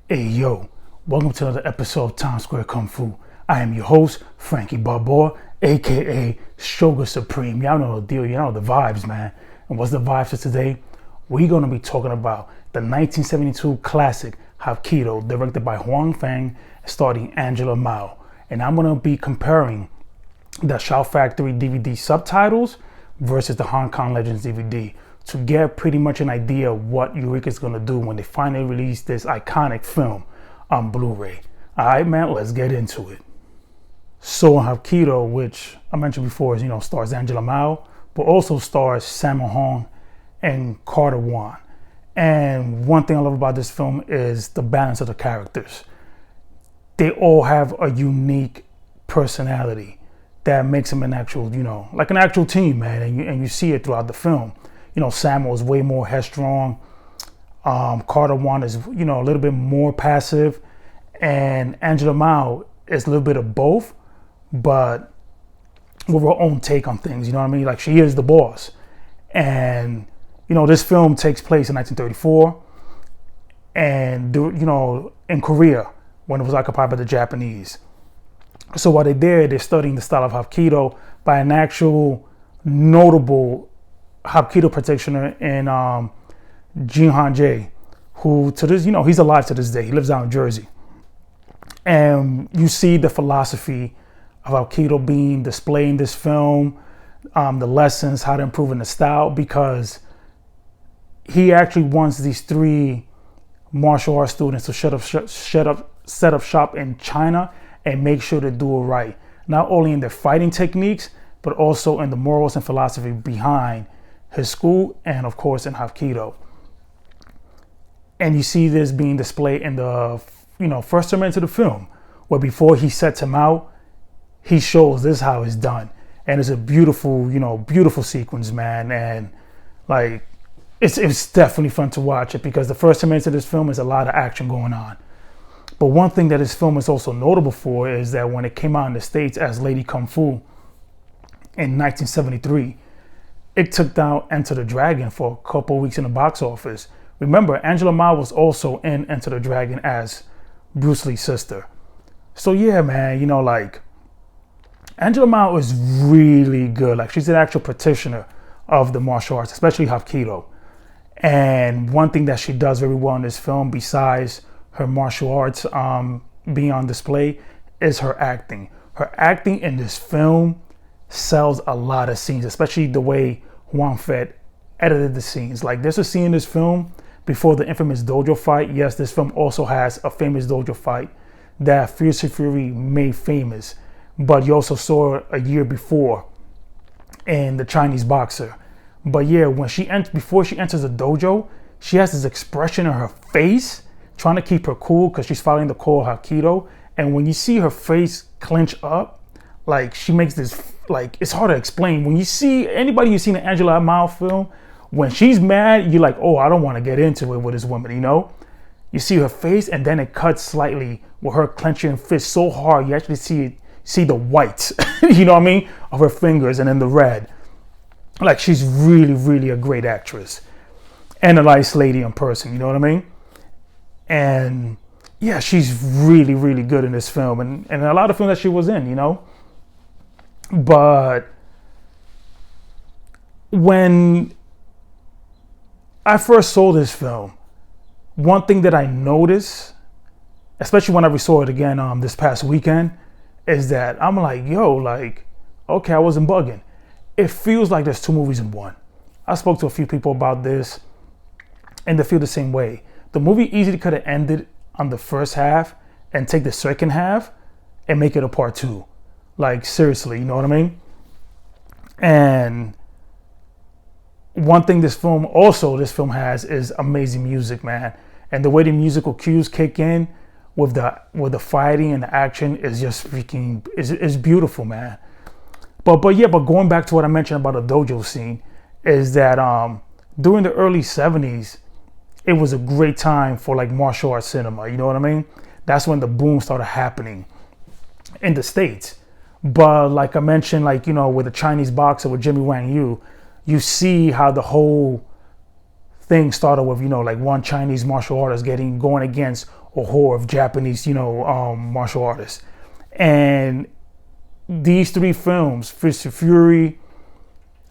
Hey yo, welcome to another episode of Times Square Kung Fu. I am your host, Frankie Barbour, aka Shogun Supreme. Y'all know the deal, y'all know the vibes, man. And what's the vibes for today? We're gonna be talking about the 1972 classic Hapkido, directed by Huang Feng, starring Angela Mao. And I'm gonna be comparing the Shout Factory DVD subtitles versus the Hong Kong Legends DVD to get pretty much an idea of what Eureka's gonna do when they finally release this iconic film on Blu-ray. Alright man, let's get into it. So Hapkido, which I mentioned before, stars Angela Mao, but also stars Sammo Hung and Carter Wan. And one thing I love about this film is the balance of the characters. They all have a unique personality that makes them an actual, like an actual team, man. And you see it throughout the film. Sammo is way more headstrong. Carter Wan is, a little bit more passive. And Angela Mao is a little bit of both, but with her own take on things, you know what I mean? Like, she is the boss. And, this film takes place in 1934. And, in Korea, when it was occupied by the Japanese. So while they're studying the style of Hapkido by an actual notable Hapkido practitioner in Jin Han Jae, who to this, he's alive to this day. He lives out in Jersey. And you see the philosophy of Hapkido being displayed in this film, the lessons, how to improve in the style, because he actually wants these three martial arts students to set up shop in China and make sure to do it right. Not only in their fighting techniques, but also in the morals and philosophy behind his school, and of course in Hapkido. And you see this being displayed in the first 10 minutes of the film, where before he sets him out, he shows this is how it's done. And it's a beautiful, beautiful sequence, man. And like, it's definitely fun to watch it, because the first 10 minutes of this film is a lot of action going on. But one thing that this film is also notable for is that when it came out in the States as Lady Kung Fu in 1973, it took down Enter the Dragon for a couple weeks in the box office. Remember, Angela Mao was also in Enter the Dragon as Bruce Lee's sister. So yeah, man, like, Angela Mao is really good. Like, she's an actual practitioner of the martial arts, especially Hapkido. And one thing that she does very well in this film, besides her martial arts being on display, is her acting. Her acting in this film sells a lot of scenes, especially the way Huang Feng edited the scenes. Like, there's a scene in this film before the infamous dojo fight. Yes, this film also has a famous dojo fight that Fierce Fury made famous, but you also saw it a year before in The Chinese Boxer. But yeah, before she enters the dojo, she has this expression in her face, trying to keep her cool because she's following the core of Hapkido. And when you see her face clench up, like, she makes this, like, it's hard to explain. When you see anybody who's seen an Angela Mao film, when she's mad, you're like, oh, I don't want to get into it with this woman, You see her face, and then it cuts slightly with her clenching her fist so hard, you actually see the white, you know what I mean, of her fingers, and then the red. Like, she's really, really a great actress. And a nice lady in person, you know what I mean? And yeah, she's really, really good in this film, and a lot of films that she was in, But when I first saw this film, one thing that I noticed, especially when I saw it again this past weekend, is that I'm like, yo, like, okay, I wasn't bugging. It feels like there's two movies in one. I spoke to a few people about this, and they feel the same way. The movie easily could have ended on the first half and take the second half and make it a part two. Like, seriously, you know what I mean? And one thing this film has is amazing music, man. And the way the musical cues kick in with the fighting and the action is just freaking is beautiful, man. But going back to what I mentioned about the dojo scene, is that during the early 70s, it was a great time for, like, martial arts cinema, you know what I mean? That's when the boom started happening in the States. But like I mentioned, like, with the Chinese Boxer with Jimmy Wang Yu, you see how the whole thing started with, like, one Chinese martial artist going against a horde of Japanese, martial artists. And these three films, Fist of Fury,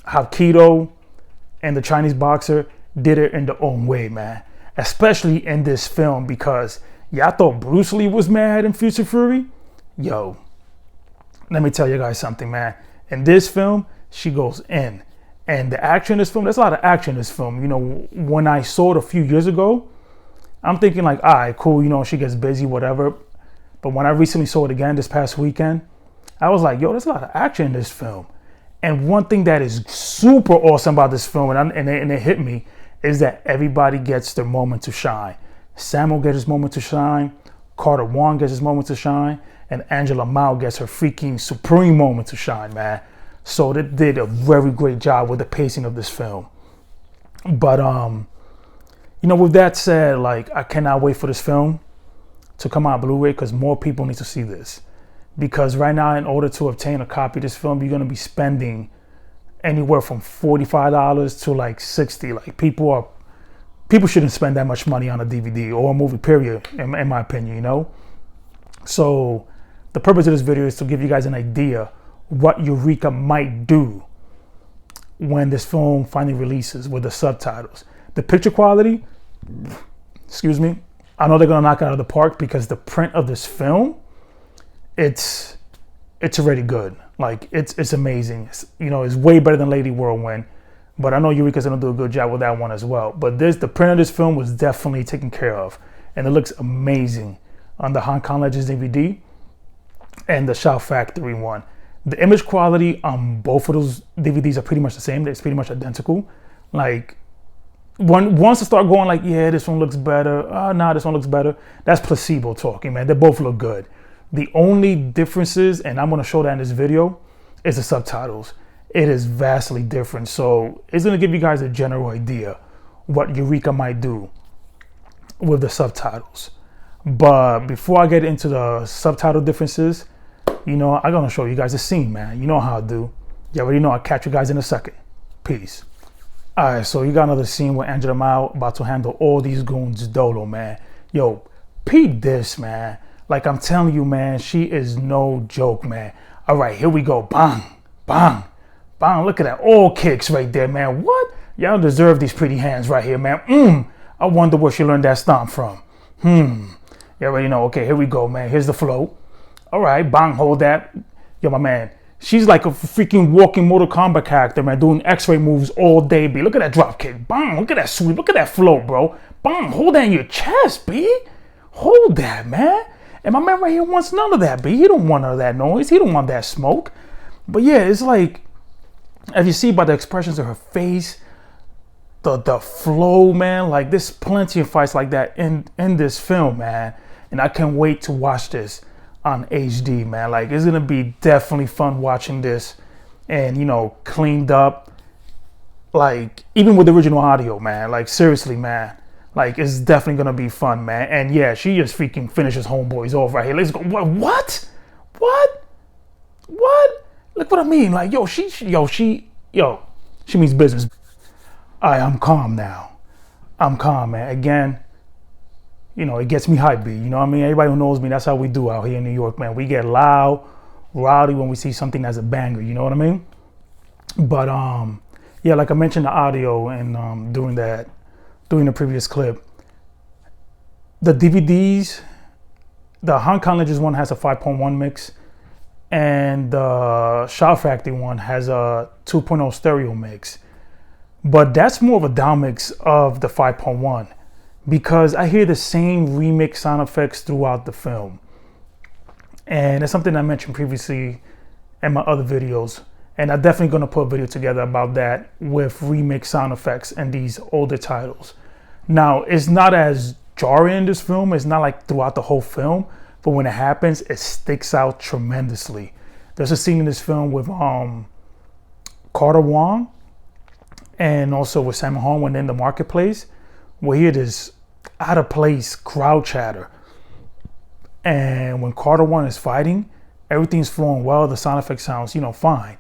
Hapkido, and the Chinese boxer, did it in their own way, man. Especially in this film, because y'all thought Bruce Lee was mad in Fist of Fury? Yo, let me tell you guys something, man. In this film, she goes in. And the action in this film, there's a lot of action in this film. When I saw it a few years ago, I'm thinking like, all right, cool, she gets busy, whatever. But when I recently saw it again this past weekend, I was like, yo, there's a lot of action in this film. And one thing that is super awesome about this film, and it hit me, is that everybody gets their moment to shine. Samuel gets his moment to shine, Carter Wong gets his moment to shine, and Angela Mao gets her freaking supreme moment to shine, man. So they did a very great job with the pacing of this film. But, with that said, like, I cannot wait for this film to come out Blu-ray, because more people need to see this. Because right now, in order to obtain a copy of this film, you're going to be spending anywhere from $45 to like $60. Like, people shouldn't spend that much money on a DVD or a movie, period, in my opinion, So the purpose of this video is to give you guys an idea what Eureka might do when this film finally releases with the subtitles. The picture quality, I know they're gonna knock it out of the park, because the print of this film, it's already good. Like, it's amazing. It's way better than Lady Whirlwind, but I know Eureka's gonna do a good job with that one as well. But the print of this film was definitely taken care of, and it looks amazing on the Hong Kong Legends DVD and the Shout Factory one. The image quality on both of those DVDs are pretty much the same. It's pretty much identical. Like, once I start going like, yeah, this one looks better, this one looks better, that's placebo talking, man. They both look good. The only differences, and I'm going to show that in this video, is the subtitles. It is vastly different. So it's going to give you guys a general idea what Eureka might do with the subtitles. But before I get into the subtitle differences, I'm going to show you guys the scene, man. You know how I do. You already know. I'll catch you guys in a second. Peace. All right, so you got another scene with Angela Mao about to handle all these goons dolo, man. Yo, peep this, man. Like, I'm telling you, man, she is no joke, man. All right, here we go. Bang, bang, bang. Look at that. All kicks right there, man. What? Y'all deserve these pretty hands right here, man. I wonder where she learned that stomp from. You already know. Okay, here we go, man. Here's the flow. All right, bang, hold that. Yo, my man. She's like a freaking walking Mortal Kombat character, man, doing X-ray moves all day, B. Look at that drop kick. Bang, look at that sweep. Look at that flow, bro. Bang, hold that in your chest, B. Hold that, man. And my man right here wants none of that, B. He don't want none of that noise. He don't want that smoke. But yeah, it's like, as you see by the expressions of her face, the flow, man, like, there's plenty of fights like that in this film, man. And I can't wait to watch this on HD, man. Like, it's gonna be definitely fun watching this, and cleaned up, like, even with the original audio, man. Like, seriously, man, like, it's definitely gonna be fun, man. And yeah, she just freaking finishes homeboys off right here. Let's go. What look what I mean. Like, she means business. I'm calm now. I'm calm, man. Again, it gets me hyped, B. You know what I mean? Everybody who knows me, that's how we do out here in New York, man. We get loud, rowdy when we see something that's a banger, you know what I mean? But, yeah, like I mentioned the audio and during the previous clip, the DVDs, the Hong Kong Legends one has a 5.1 mix, and the Shout Factory one has a 2.0 stereo mix. But that's more of a down mix of the 5.1. Because I hear the same remix sound effects throughout the film. And it's something I mentioned previously in my other videos. And I'm definitely going to put a video together about that with remix sound effects and these older titles. Now, it's not as jarring in this film. It's not like throughout the whole film. But when it happens, it sticks out tremendously. There's a scene in this film with Carter Wong and also with Sammo Hung when in the marketplace, where you hear this out of place crowd chatter. And when Carter One is fighting, everything's flowing well. The sound effect sounds, fine.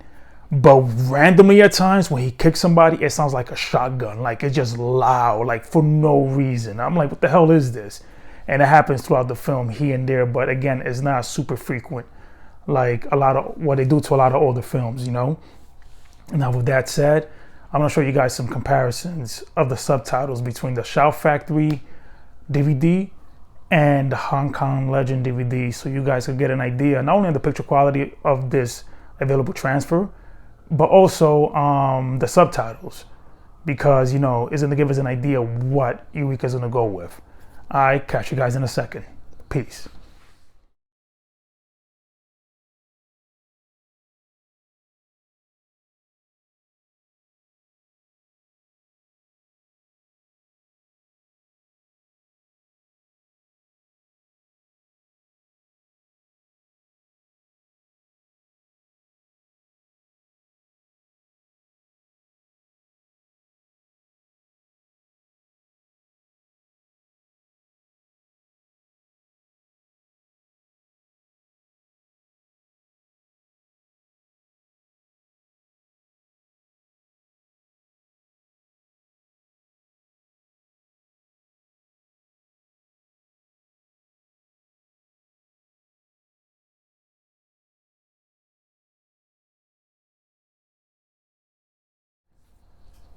But randomly at times when he kicks somebody, it sounds like a shotgun. Like, it's just loud, like, for no reason. I'm like, what the hell is this? and it happens throughout the film here and there, but again, it's not super frequent like a lot of what they do to a lot of older films, you know. Now with that said, I'm gonna show you guys some comparisons of the subtitles between the Shout Factory DVD and the Hong Kong Legend DVD, so you guys can get an idea not only of the picture quality of this available transfer, but also the subtitles, because, you know, it's gonna give us an idea what Eureka's gonna go with. I catch you guys in a second. Peace.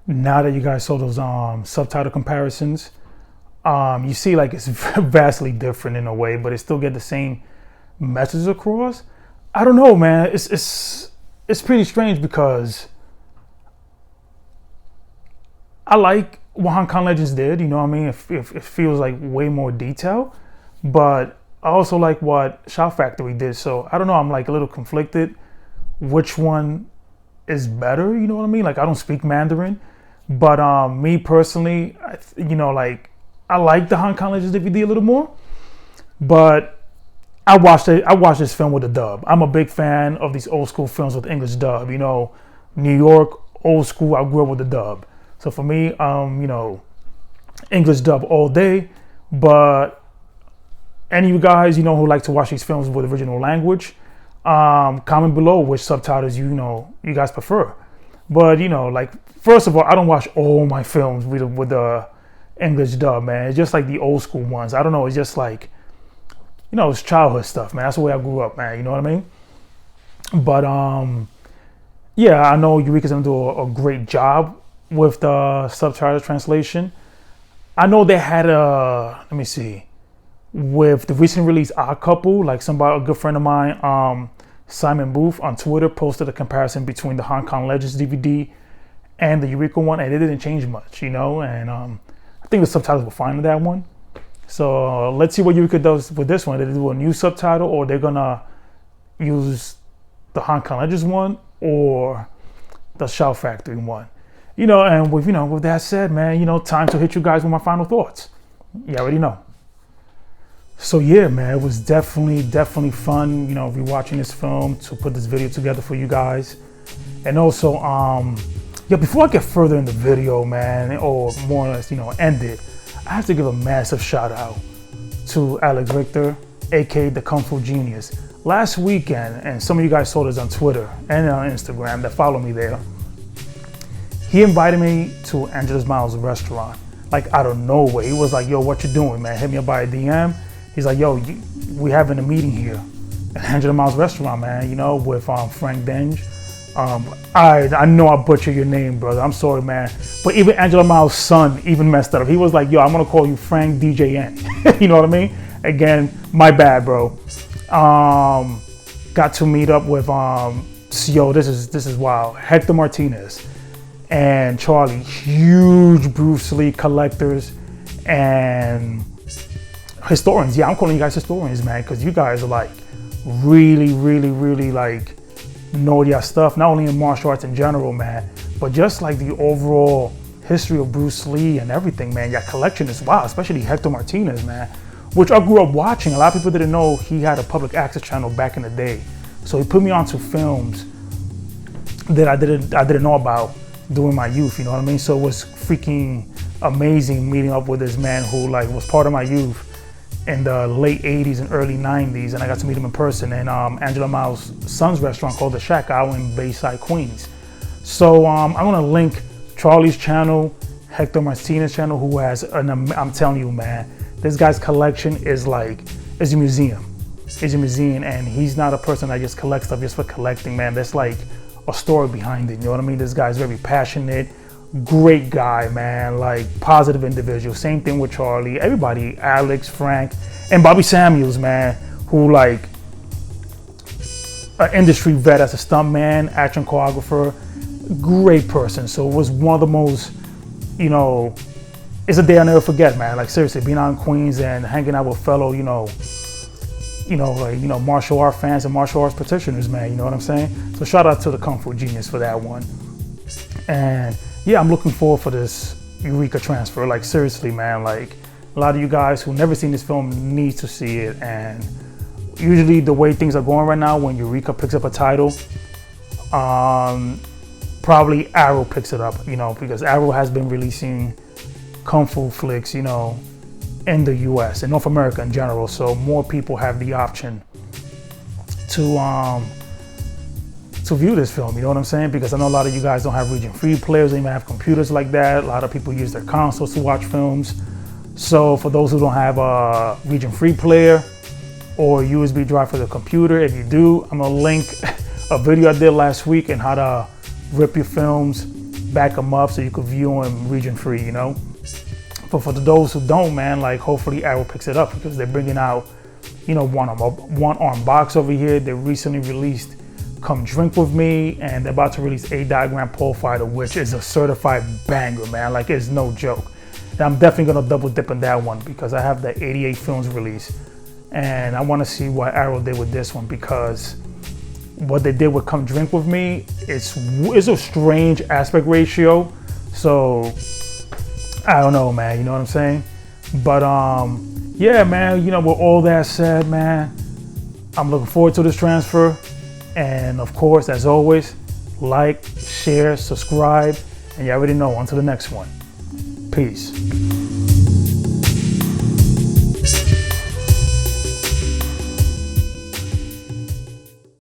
Now that you guys saw those subtitle comparisons, you see like it's vastly different in a way, but it still get the same message across. I don't know, man. It's pretty strange because I like what Hong Kong Legends did. You know what I mean? It feels like way more detail, but I also like what Shout Factory did. So I don't know. I'm like a little conflicted. Which one is better? You know what I mean? Like I don't speak Mandarin. But me personally, you know, like I like the Hong Kong Legends DVD a little more. But I watched this film with a dub. I'm a big fan of these old school films with English dub. You know, New York, old school. I grew up with the dub. So for me, you know, English dub all day. But any of you guys, you know, who like to watch these films with original language, comment below which subtitles you guys prefer. But, you know, like, first of all, I don't watch all my films with the English dub, man. It's just like the old school ones. I don't know. It's just like, you know, it's childhood stuff, man. That's the way I grew up, man. You know what I mean? But, yeah, I know Eureka's going to do a great job with the subtitle translation. I know they had let me see, with the recent release Odd Couple, like a good friend of mine, Simon Booth on Twitter posted a comparison between the Hong Kong Legends DVD and the Eureka one, and it didn't change much, you know, and I think the subtitles were fine with that one. So let's see what Eureka does with this one. Did they do a new subtitle, or they're gonna use the Hong Kong Legends one or the Shout Factory one? You know, and with that said, man, you know, time to hit you guys with my final thoughts. You already know. So yeah, man, it was definitely fun, you know, rewatching this film to put this video together for you guys. And also, yeah, before I get further in the video, man, or more or less, you know, end it, I have to give a massive shout out to Alex Richter, aka the Kung Fu Genius. Last weekend, and some of you guys saw this on Twitter and on Instagram that follow me there, he invited me to Angela's Miles restaurant, like out of nowhere. He was like, yo, what you doing, man? Hit me up by a DM. He's like, yo, we having a meeting here at Angela Miles restaurant, man, you know, with Frank Denge. I know I butchered your name, brother. I'm sorry, man. But even Angela Miles' son even messed up. He was like, yo, I'm going to call you Frank DJN. You know what I mean? Again, my bad, bro. Got to meet up with, yo, this is wild. Hector Martinez and Charlie, huge Bruce Lee collectors and historians. Yeah, I'm calling you guys historians, man, because you guys are like really like know your stuff, not only in martial arts in general, man, but just like the overall history of Bruce Lee and everything, man. Your collection is wild, especially Hector Martinez, man, which I grew up watching. A lot of people didn't know he had a public access channel back in the day. So he put me onto films that I didn't know about during my youth, you know what I mean? So it was freaking amazing meeting up with this man who like was part of my youth in the late 80s and early 90s, and I got to meet him in person in Angela Miles' son's restaurant called The Shack out in Bayside, Queens. So I'm gonna link Charlie's channel, Hector Martinez channel, who has I'm telling you, man, This guy's collection is like, is a museum. It's a museum, and he's not a person that just collects stuff just for collecting, man. There's like a story behind it, you know what I mean? This guy's very passionate, great guy, man, like positive individual. Same thing with Charlie, everybody, Alex, Frank, and Bobby Samuels, man, who like an industry vet as a stuntman, action choreographer, great person. So it was one of the most, you know, it's a day I'll never forget, man. Like seriously, being out in Queens and hanging out with fellow, martial art fans and martial arts practitioners, man. You know what I'm saying? So shout out to the Kung Fu Genius for that one. And yeah, I'm looking forward for this Eureka transfer. Like seriously, man. Like a lot of you guys who never seen this film need to see it. And usually the way things are going right now, when Eureka picks up a title, probably Arrow picks it up. You know, because Arrow has been releasing Kung Fu flicks, you know, in the US and North America in general, so more people have the option to view this film, you know what I'm saying? Because I know a lot of you guys don't have region-free players, they even have computers like that. A lot of people use their consoles to watch films. So for those who don't have a region-free player or USB drive for the computer, if you do, I'm gonna link a video I did last week on how to rip your films, back them up so you could view them region-free, you know? But for those who don't, man, like hopefully Arrow picks it up, because they're bringing out, you know, one arm box over here. They recently released Come Drink With Me, and they're about to release a Diagram Pole Fighter, which is a certified banger, man. Like it's no joke. And I'm definitely gonna double dip in that one because I have the 88 films release, and I want to see what Arrow did with this one, because what they did with Come Drink With Me, it's a strange aspect ratio. So I don't know, man, you know what I'm saying? But yeah, man, you know, with all that said, man, I'm looking forward to this transfer. And of course, as always, like, share, subscribe, and you already know, on to the next one. Peace.